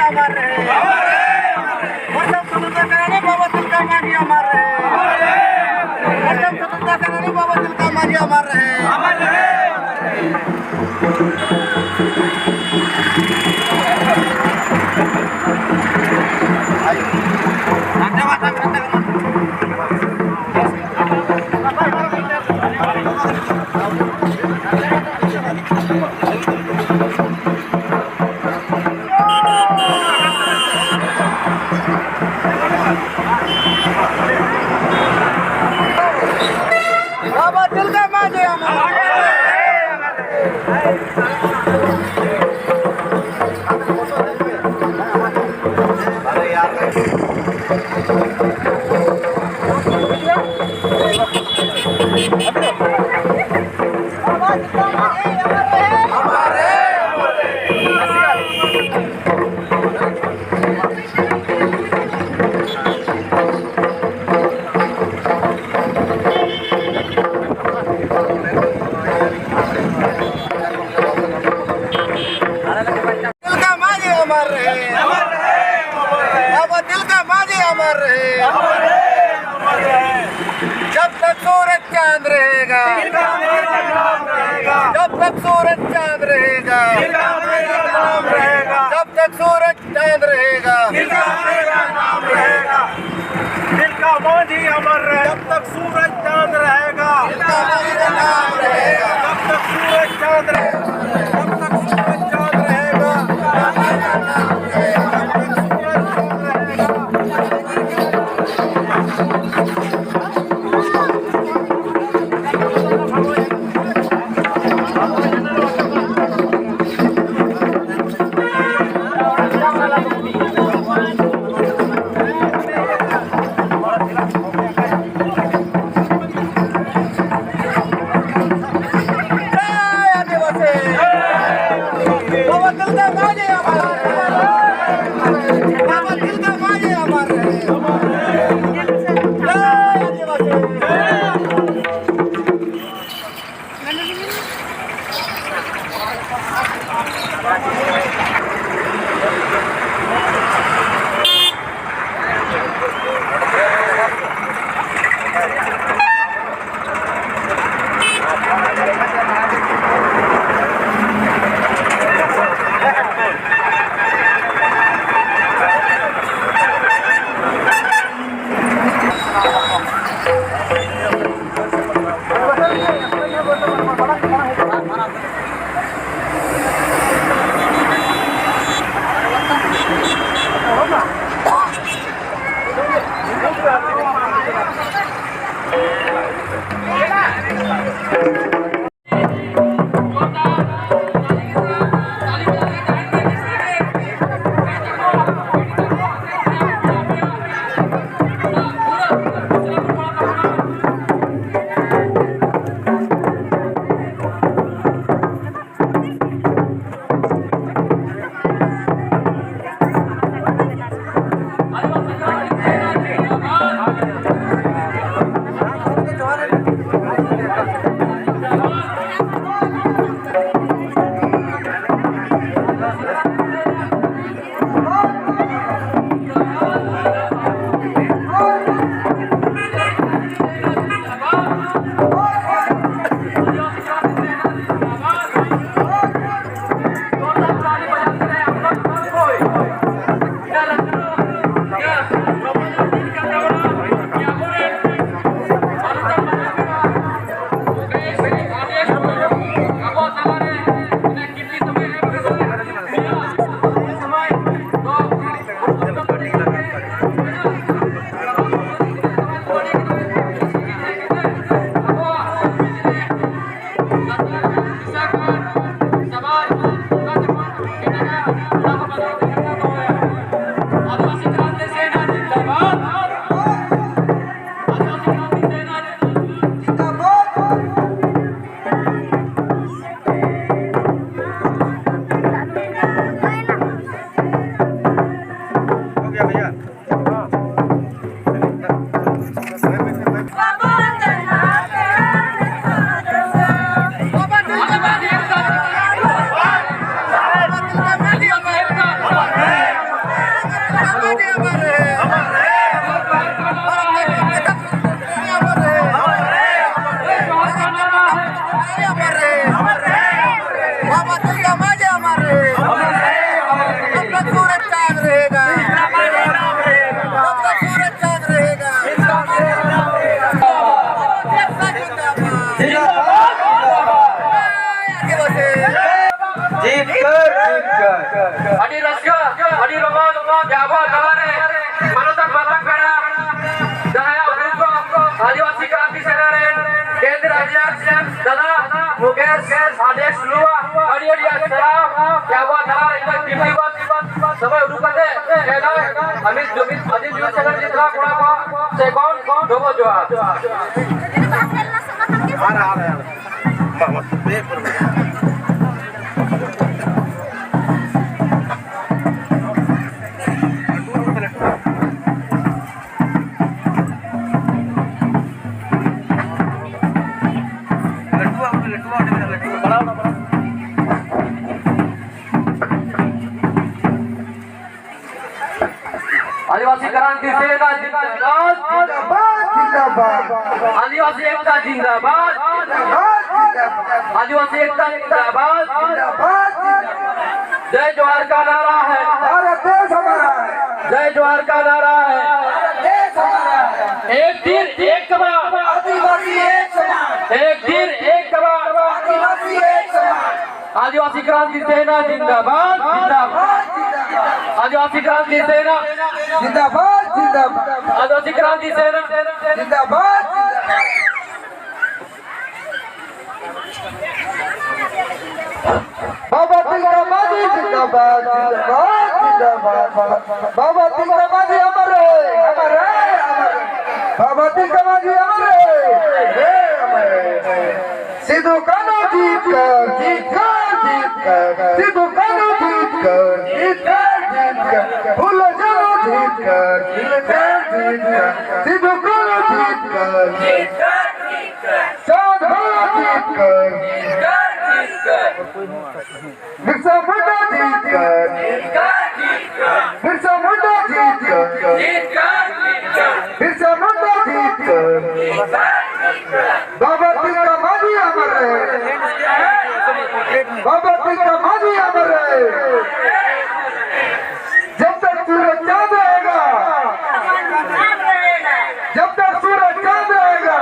अमर रहे, प्रथम स्वतंत्र सेनानी बाबा तिलका मांझी अमर रहे, प्रथम स्वतंत्र सेनानी बाबा तिलका मांझी अमर रहे। बाबा तिलका मांझी अमर बाबा तिलका मांझी अमर रहे, जब तक सूरज चांद रहेगा, जब तक सूरज चांद रहेगा, जब तक सूरज चांद रहेगा, तिलका मांझी अमर रहे, जब तक सूरज चांद रहेगा, जब तक सूरज चांद रहेगा, जब तक सूरज चांद रहेगा, बाबा तक सूरज चांद रहेगा, जब तक सूरज चांद रहेगा। Adi Raska, Adi Rama, Jawa, Talare, Manotak Batangkara, Daya Uruko, Adivasi Kranti Senaren, Kendra Ajar, Dada, Mukesh, Adesh Lua, Adi Salam, Jawa, Talare, Tibat, Sampai Urukate, Kena, Amit Jumit, Adi Jumit Segar Jitra, Kurapa, Sekon, Domo Joa. आदिवासी क्रांति सेना जिंदाबाद, आदिवासी एकता जिंदाबाद, आदिवासी एकता जिंदाबाद। जय जोहार का नारा है, भारत देश हमारा है, जय जोहार का नारा है। देश हमारा है। एक दिन एक कबाब, आदिवासी एक समान, एक दिन एक कबाब। आदिवासी एक समान। आदिवासी क्रांति सेना जिंदाबाद, जिंदाबाद। आदिवासी क्रांति सेना जिंदाबाद, जिंदाबाद, आदिवासी क्रांति सेना जिंदाबाद। बाबा तिलका मांझी जिंदाबाद, जिंदाबाद, जिंदाबाद। बाबा तिलका मांझी अमर है, अमर है, अमर है। बाबा तिलका मांझी अमर है, अमर है। सिद्धू कान्हू जीत कर, जीत कर, जीत कर। सिद्धू कान्हू जीत कर, जीत कर, जीत कर। फूलो चलो जीत कर, जीत कर, जीत कर। सिद्धू कान्हू जीत कर, जीत कर, जीत कर। चांद भाला जीत कर, जीत कर, जीत कर। बिरसा मुंडा जीत कर, जीत कर, जीत कर। बिरसा मुंडा जीत कर, जीत कर, जीत कर। बिरसा मुंडा जीत कर, जीत कर, जीत कर। बाबा तिलका मांझी अमर है, बाबा तिलका मांझी अमर है। जब तक सूरज चांद रहेगा, जब तक सूरज चांद रहेगा,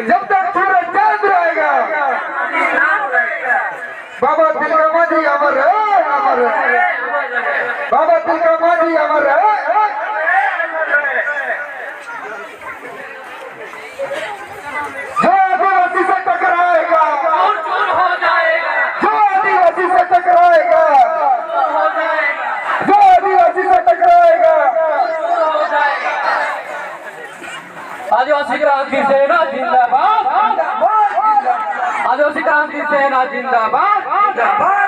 जब तक सूरज चांद रहेगा, बाबा तिलका मांझी अमर है, अमर है। बाबा तिलका मांझी अमर है। जो आदिवासी से टकराएगा, चूर हो जाएगा, जो आदिवासी से टकराएगा, हो जाएगा, जो आदिवासी से टकराएगा। हो जाएगा। आदिवासी क्रांति सेना जिंदाबाद, आदिवासी क्रांति सेना जिंदाबाद, जिंदाबाद।